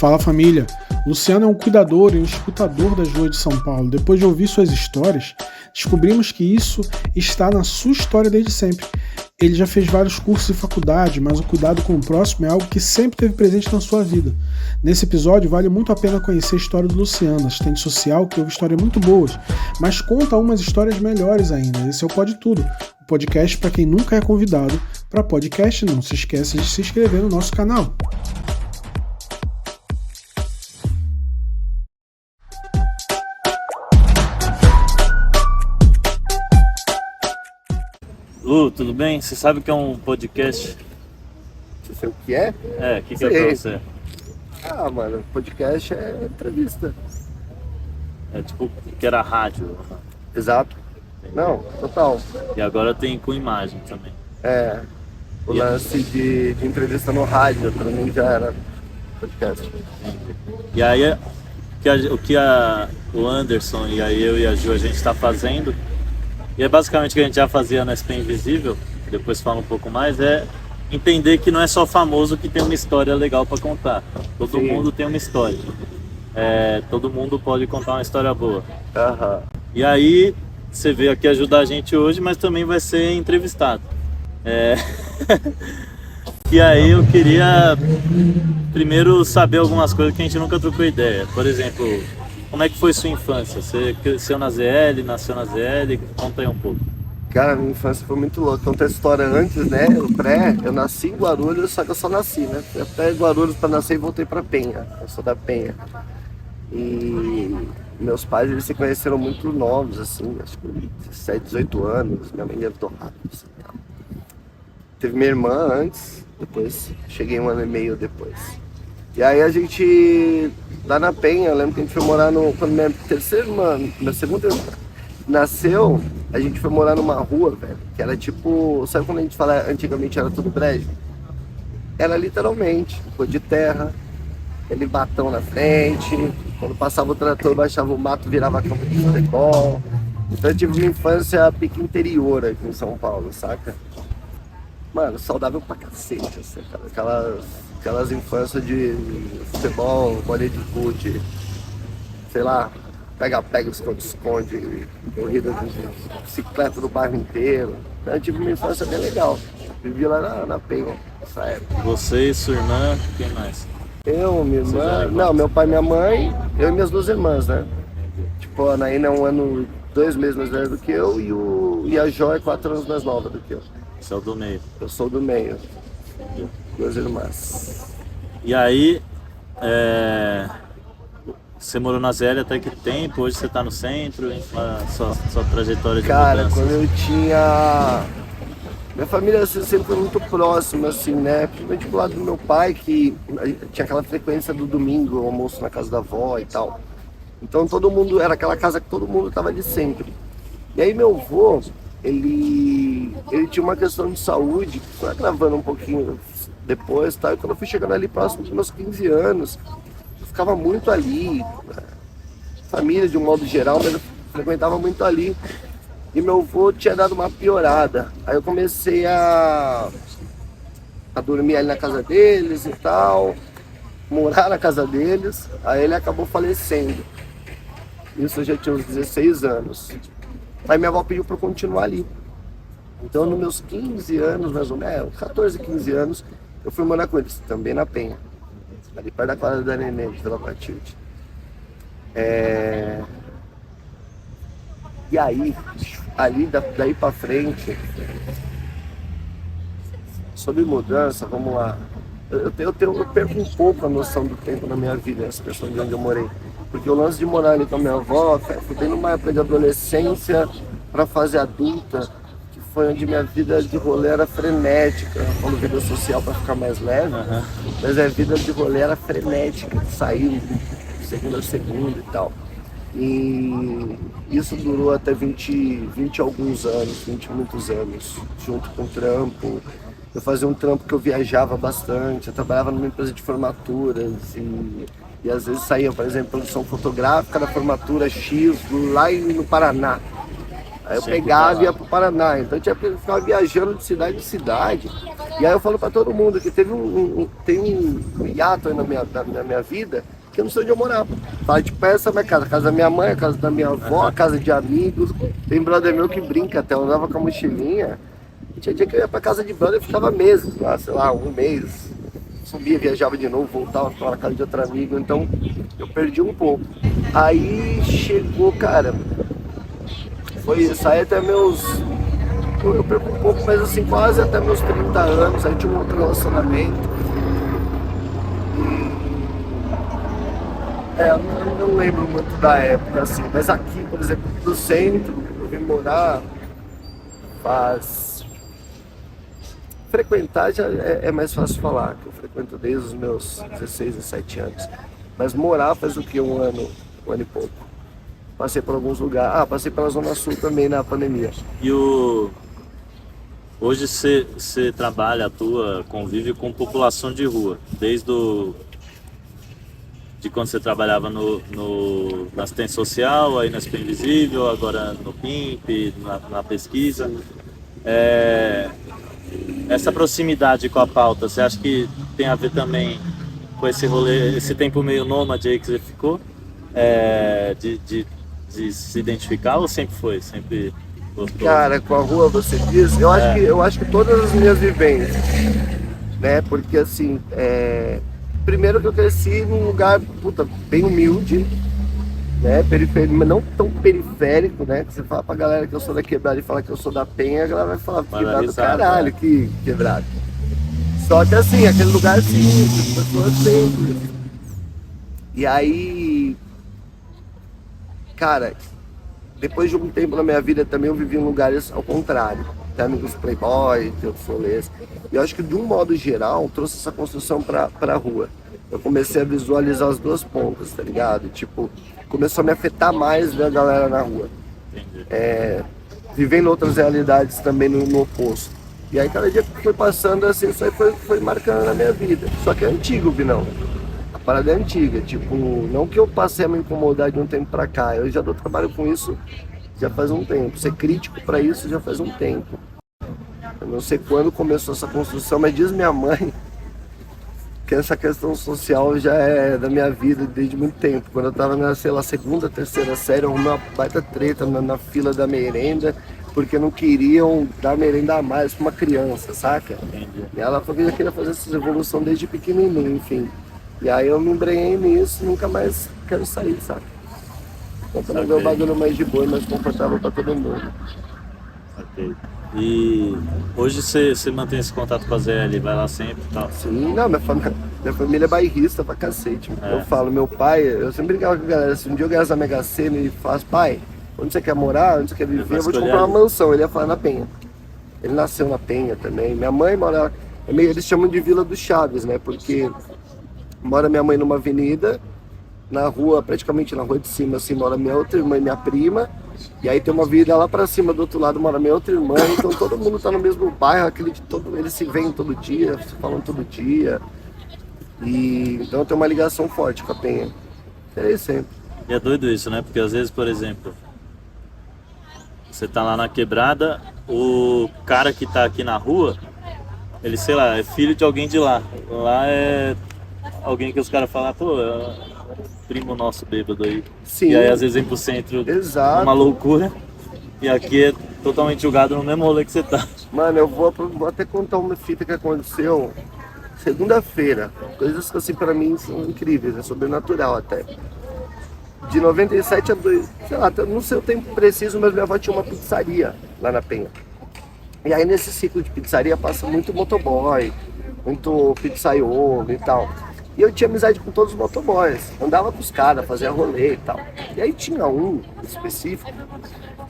Fala família, Luciano é um cuidador e um escutador das ruas de São Paulo. Depois de ouvir suas histórias, descobrimos que isso está na sua história desde sempre. Ele já fez vários cursos e faculdade, mas o cuidado com o próximo é algo que sempre teve presente na sua vida. Nesse episódio, vale muito a pena conhecer a história do Luciano, assistente social, que ouve histórias muito boas, mas conta umas histórias melhores ainda. Esse é o Pode Tudo, o podcast para quem nunca é convidado. Para podcast, não se esqueça de se inscrever no nosso canal. Lu, tudo bem? Você sabe o que é um podcast? Você sabe o que é? O que é pra você? Ah, mano, podcast é entrevista. É tipo que era rádio. Exato. Não, total. E agora tem com imagem também. É, o lance de entrevista no rádio, pra mim já era podcast. E aí, o Anderson e aí eu e a Ju, a gente tá fazendo, e é basicamente o que a gente já fazia na SP Invisível, depois fala um pouco mais, é entender que não é só famoso que tem uma história legal para contar. Todo Sim. mundo tem uma história. Todo mundo pode contar uma história boa. Aham. E aí, você veio aqui ajudar a gente hoje, mas também vai ser entrevistado. E aí eu queria primeiro saber algumas coisas que a gente nunca trocou ideia. Por exemplo, como é que foi sua infância? Você cresceu na ZL, nasceu na ZL? Conta aí um pouco. Cara, minha infância foi muito louca. Conta a história antes, né? Eu nasci em Guarulhos, só que eu só nasci, né? Fui até Guarulhos pra nascer e voltei pra Penha. Eu sou da Penha. E meus pais, eles se conheceram muito novos, assim, acho que 17, 18 anos. Minha mãe engravidou rápido, assim, tal. Teve minha irmã antes, depois cheguei um ano e meio depois. E aí a gente, lá na Penha, eu lembro que a gente foi morar quando minha segunda irmã nasceu, a gente foi morar numa rua, velho, que era tipo, sabe quando a gente fala antigamente era tudo brejo? Era literalmente, rua de terra, aquele batão na frente, quando passava o trator, baixava o mato, virava campo de futebol. Então eu tive uma infância pique interior aqui em São Paulo, saca? Mano, saudável pra cacete, assim, cara. Aquelas infâncias de futebol, bolinha de gude, sei lá, pega-pega, esconde-esconde, corrida de bicicleta do bairro inteiro. Então, eu tive uma infância bem legal. Vivi lá na Penha, nessa época. Você e sua irmã, quem mais? Eu, minha irmã, não, meu pai e minha mãe, eu e minhas duas irmãs, né? Tipo, a Anaína é 1 ano, 2 meses mais velha do que eu e a Jó é 4 anos mais nova do que eu. Você é o do meio. Eu sou do meio. 2 irmãs. E aí, você morou na ZL até que tempo? Hoje você tá no centro? Sua trajetória de Cara, mudança? quando eu tinha... Minha família sempre foi muito próxima, assim, né? Principalmente pro lado do meu pai, que tinha aquela frequência do domingo, almoço na casa da avó e tal. Então todo mundo, era aquela casa que todo mundo tava ali sempre. E aí meu avô, ele tinha uma questão de saúde, que foi agravando um pouquinho depois, tá? E quando eu fui chegando ali próximo dos meus 15 anos, eu ficava muito ali, né? Família de um modo geral, mas eu frequentava muito ali. E meu avô tinha dado uma piorada. Aí eu comecei a dormir ali na casa deles e tal, morar na casa deles. Aí ele acabou falecendo. Isso eu já tinha uns 16 anos. Aí minha avó pediu para eu continuar ali. Então nos meus 15 anos, mais ou menos, 14, 15 anos, eu fui morar com eles, também na Penha. Ali perto da quadra da Neném, de Vila Matilde. E aí, ali daí pra frente, sobre mudança, vamos lá. Eu perco um pouco a noção do tempo na minha vida, essa questão de onde eu morei. Porque o lance de morar ali com a minha avó, foi bem numa época de adolescência pra fase adulta, que foi onde minha vida de rolê era frenética. Eu falo vida social pra ficar mais leve, mas a vida de rolê era frenética, de sair de segunda a segunda e tal. E isso durou até 20 e alguns anos, 20 e muitos anos, junto com o trampo. Eu fazia um trampo que eu viajava bastante, eu trabalhava numa empresa de formaturas e às vezes saía, por exemplo, produção fotográfica da formatura X lá no Paraná. Aí eu Sempre pegava tá e lá. ia pro Paraná. Então eu tinha que ficar viajando de cidade em cidade. E aí eu falo pra todo mundo que teve tem um hiato aí na minha vida que eu não sei onde eu morava. Fala, tipo, essa é a minha casa. A casa da minha mãe, a casa da minha avó, a casa de amigos. Tem brother meu que brinca até, eu andava com a mochilinha. E tinha dia que eu ia pra casa de brother e ficava meses lá, sei lá, um mês. Subia, viajava de novo, voltava para a casa de outro amigo, então eu perdi um pouco. Aí chegou, cara, foi isso, aí até meus. Eu perco um pouco, mas assim, quase até meus 30 anos, aí tinha um outro relacionamento. Eu não lembro muito da época, assim, mas aqui, por exemplo, no centro, eu vim morar faz. Frequentar já é mais fácil falar, que eu frequento desde os meus 16, 17 anos. Mas morar faz o que? Um ano e pouco. Passei por alguns lugares. Ah, passei pela Zona Sul também na pandemia. E hoje você trabalha, atua, convive com população de rua, de quando você trabalhava na assistência social, aí na SP Invisível, agora no PIMP, na pesquisa. Essa proximidade com a pauta, você acha que tem a ver também com esse rolê, esse tempo meio nômade aí que você ficou? De se identificar ou sempre foi? Sempre gostou? Cara, com a rua você diz, eu acho que todas as minhas vivências, né? Porque assim, primeiro que eu cresci num lugar, puta, bem humilde, né? Periférico, mas não tão periférico, né? Que você fala pra galera que eu sou da quebrada e fala que eu sou da Penha, a galera vai falar, quebrado do caralho, que quebrado. Só que assim, aquele lugar simples, pessoas simples. E aí, cara, depois de um tempo na minha vida também eu vivi em lugares ao contrário. Tem amigos playboy, tem outros rolês. E eu acho que de um modo geral trouxe essa construção pra rua. Eu comecei a visualizar as duas pontas, tá ligado? Tipo, começou a me afetar mais ver a galera na rua. Vivendo outras realidades também no oposto. E aí cada dia que foi passando assim, isso aí foi marcando na minha vida. Só que é antigo, Vinão. A parada é antiga, tipo, não que eu passei a me incomodar de um tempo pra cá, eu já dou trabalho com isso já faz um tempo. Ser crítico pra isso já faz um tempo. Eu não sei quando começou essa construção, mas diz minha mãe que essa questão social já é da minha vida desde muito tempo. Quando eu tava na, sei lá, segunda, terceira série, eu arrumei uma baita treta na fila da merenda, porque não queriam dar merenda a mais pra uma criança, saca? Entendi. E ela falou que já queria fazer essa evolução desde pequenininho, enfim. E aí eu me embrenhei nisso, nunca mais quero sair, saca? Então pra ver o bagulho mais de boa e mais confortável pra todo mundo. Ok. E hoje você mantém esse contato com a ZL, vai lá sempre e tal? Sim, não, minha família é bairrista pra cacete. Eu falo, meu pai, eu sempre brincava com a galera, se um dia eu ganhasse a Mega Sena e falasse, pai, onde você quer morar, onde você quer viver, eu vou te comprar uma mansão. Ele ia falar na Penha. Ele nasceu na Penha também. Minha mãe mora, eles chamam de Vila dos Chaves, né, porque mora minha mãe numa avenida, na rua, praticamente na rua de cima, assim, mora minha outra irmã e minha prima. E aí tem uma vida lá pra cima, do outro lado mora minha outra irmã, então todo mundo tá no mesmo bairro, eles se veem todo dia, se falam todo dia. E então tem uma ligação forte com a Penha. É sempre. E é doido isso, né? Porque às vezes, por exemplo, você tá lá na quebrada, o cara que tá aqui na rua, ele, sei lá, é filho de alguém de lá. Lá é alguém que os caras falam, pô, primo nosso bêbado aí. Sim. E aí às vezes vem pro centro uma loucura. E aqui é totalmente julgado no mesmo rolê que você tá. Mano, eu vou até contar uma fita que aconteceu segunda-feira. Coisas que assim pra mim são incríveis, é sobrenatural até. De 97 a 2, sei lá, não sei o tempo preciso, mas minha avó tinha uma pizzaria lá na Penha. E aí nesse ciclo de pizzaria passa muito motoboy, muito pizzaiolo e tal. E eu tinha amizade com todos os motoboys, andava com os caras, fazia rolê e tal. E aí tinha um específico,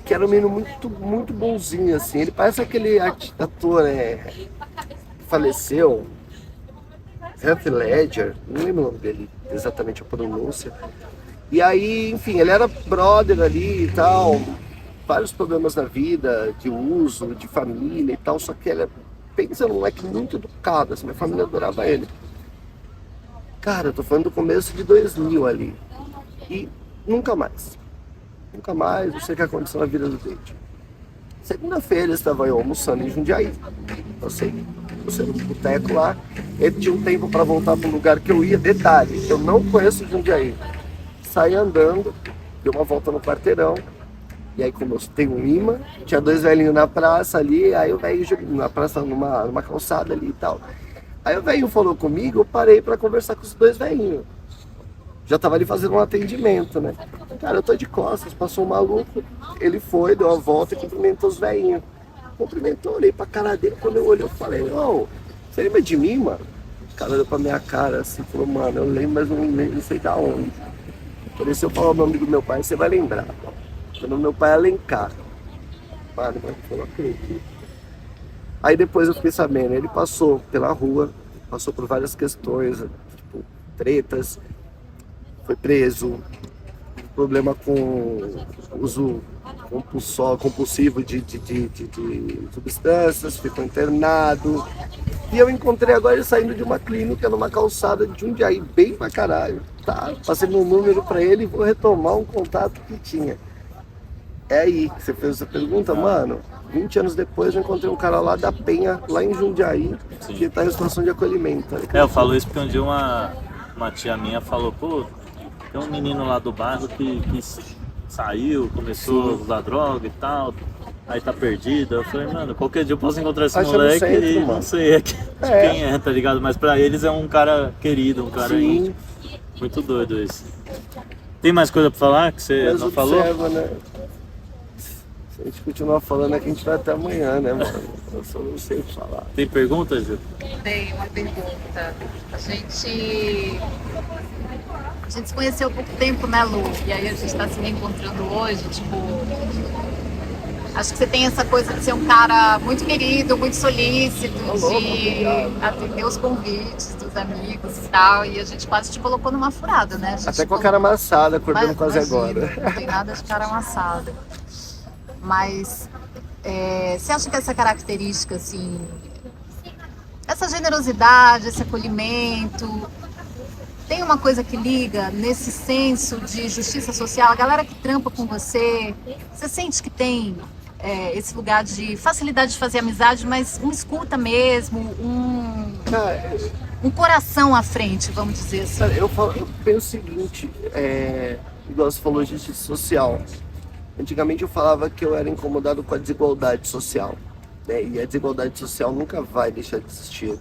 que era um menino muito, muito bonzinho, assim. Ele parece aquele ator que faleceu, Heath Ledger, não lembro o nome dele, exatamente a pronúncia. E aí, enfim, ele era brother ali e tal, vários problemas na vida, de uso, de família e tal, só que ele é, pensa num moleque muito educado, assim, minha família adorava ele. Cara, eu tô falando do começo de 2000 ali. E nunca mais, não sei o que aconteceu na vida do Dente. Segunda-feira estava eu almoçando em Jundiaí. Eu sei, você no boteco lá, ele tinha um tempo para voltar para o lugar que eu ia. Detalhe, eu não conheço Jundiaí. Saí andando, dei uma volta no quarteirão, e aí como eu tenho um imã, tinha 2 velhinhos na praça ali, aí o velho na praça, numa calçada ali e tal. Aí o velhinho falou comigo, eu parei para conversar com os 2 velhinhos. Já tava ali fazendo um atendimento, né? Cara, eu tô de costas, passou um maluco, ele foi, deu uma volta e cumprimentou os velhinhos. Cumprimentou, olhei pra cara dele, quando eu olhei eu falei, ô, você lembra de mim, mano? O cara olhou pra minha cara assim, falou, mano, eu lembro, mas não sei da onde. Eu falei, se eu falar o nome do meu pai, você vai lembrar. O nome do meu pai é Alencar. Mano, eu não acredito. Aí depois eu fiquei sabendo, ele passou pela rua, passou por várias questões, tipo, tretas, foi preso, problema com uso compulsivo de substâncias, ficou internado. E eu encontrei agora ele saindo de uma clínica numa calçada de Jundiaí, bem pra caralho. Tá, passei meu número pra ele e vou retomar um contato que tinha. É aí que você fez essa pergunta, mano. 20 anos depois eu encontrei um cara lá da Penha, lá em Jundiaí, Sim. que tá em situação de acolhimento. Eu falo isso porque um dia uma tia minha falou, pô, tem um menino lá do bairro que saiu, começou a usar droga e tal, aí tá perdido. Eu falei, mano, qualquer dia eu posso encontrar esse Acho moleque no centro, e mano. não sei de quem é, tá ligado? Mas pra eles é um cara querido, um cara íntimo. Muito doido isso. Tem mais coisa pra falar que você Mas não falou? observa, né? Se a gente continuar falando aqui, a gente vai até amanhã, né, mano? Eu só não sei falar. Tem pergunta, Gil? Tem uma pergunta. A gente se conheceu há pouco tempo, né, Lu? E aí a gente tá se reencontrando hoje, tipo... Acho que você tem essa coisa de ser um cara muito querido, muito solícito, de atender os convites dos amigos e tal. E a gente quase te colocou numa furada, né? Até com a cara amassada, acordando quase Imagina, agora. Não tem nada de cara amassada. Mas você acha que essa característica, assim, essa generosidade, esse acolhimento, tem uma coisa que liga nesse senso de justiça social? A galera que trampa com você sente que tem esse lugar de facilidade de fazer amizade, mas um escuta mesmo, um coração à frente, vamos dizer assim? Eu penso o seguinte, igual você falou, justiça social. Antigamente eu falava que eu era incomodado com a desigualdade social, né? E a desigualdade social nunca vai deixar de existir.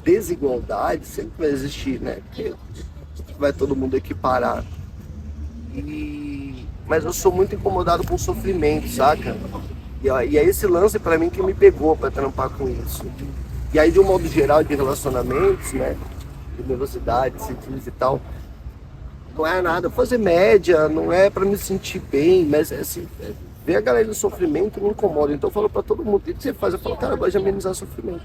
Desigualdade sempre vai existir, né? Porque vai todo mundo equiparar. Mas eu sou muito incomodado com o sofrimento, saca? E é esse lance pra mim que me pegou pra trampar com isso. E aí, de um modo geral, de relacionamentos, né? Generosidade, sentidos e tal, não é nada, fazer média, não é pra me sentir bem, mas é assim, ver a galera no sofrimento me incomoda. Então eu falo pra todo mundo, o que você faz? Eu falo, cara, eu gosto de amenizar sofrimento.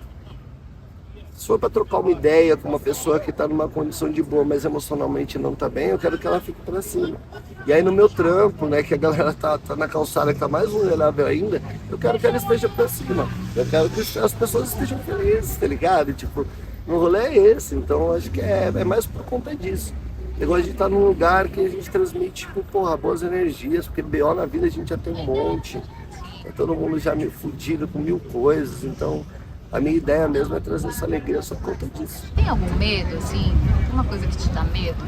Se for pra trocar uma ideia com uma pessoa que tá numa condição de boa, mas emocionalmente não tá bem, eu quero que ela fique pra cima. E aí no meu trampo, né, que a galera tá na calçada, que tá mais vulnerável ainda, eu quero que ela esteja pra cima. Eu quero que as pessoas estejam felizes, tá ligado? Tipo, o rolê é esse, então acho que é mais por conta disso. Eu gosto de estar num lugar que a gente transmite, tipo, porra, boas energias, porque BO na vida a gente já tem um monte. Todo mundo já meio fudido com 1000 coisas, então a minha ideia mesmo é trazer essa alegria só por conta disso. Tem algum medo, assim? Tem uma coisa que te dá medo?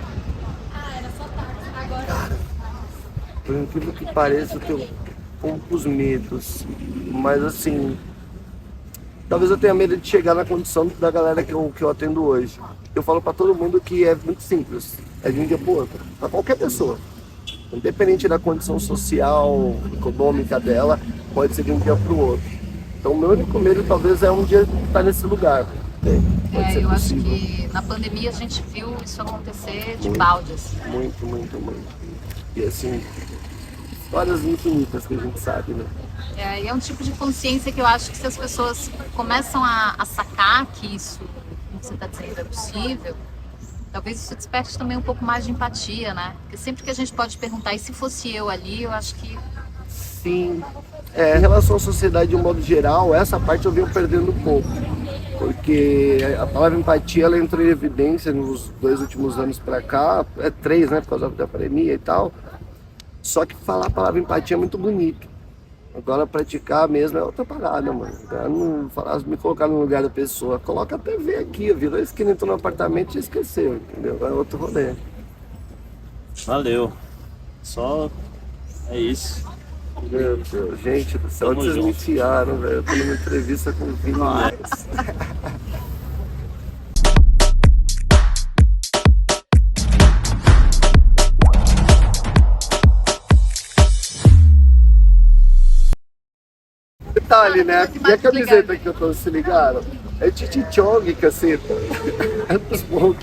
Cara, por incrível que pareça, eu tenho poucos medos, mas assim, talvez eu tenha medo de chegar na condição da galera que eu atendo hoje. Eu falo pra todo mundo que é muito simples, é de um dia pro outro, pra qualquer pessoa. Independente da condição social, econômica dela, pode ser de um dia pro outro. Então o meu único medo talvez é um dia estar nesse lugar. Pode ser Eu acho possível. que na pandemia a gente viu isso acontecer de balde, assim. Muito, muito, muito. E assim, histórias infinitas que a gente sabe, né? E é um tipo de consciência que eu acho que se as pessoas começam a sacar que isso que você está dizendo é possível, talvez isso desperte também um pouco mais de empatia, né? Porque sempre que a gente pode perguntar, e se fosse eu ali, eu acho que... Sim. Em relação à sociedade de um modo geral, essa parte eu venho perdendo um pouco. Porque a palavra empatia ela entrou em evidência nos 2 últimos anos pra cá, 3, né, por causa da pandemia e tal. Só que falar a palavra empatia é muito bonito. Agora praticar mesmo é outra parada, mano. Pra não falar, me colocar no lugar da pessoa. Coloca a TV aqui, virou a esquina, entrou no apartamento e esqueceu, entendeu? É outro rolê. Valeu. Só é isso. Meu Deus, gente do céu, Tamo onde vocês me junto. enfiaram, velho? Eu tô numa entrevista com o Vini Neves. Detalhe, né? E a camiseta que eu tô, se ligaram? É Titi Chong, caceta. É dos bons.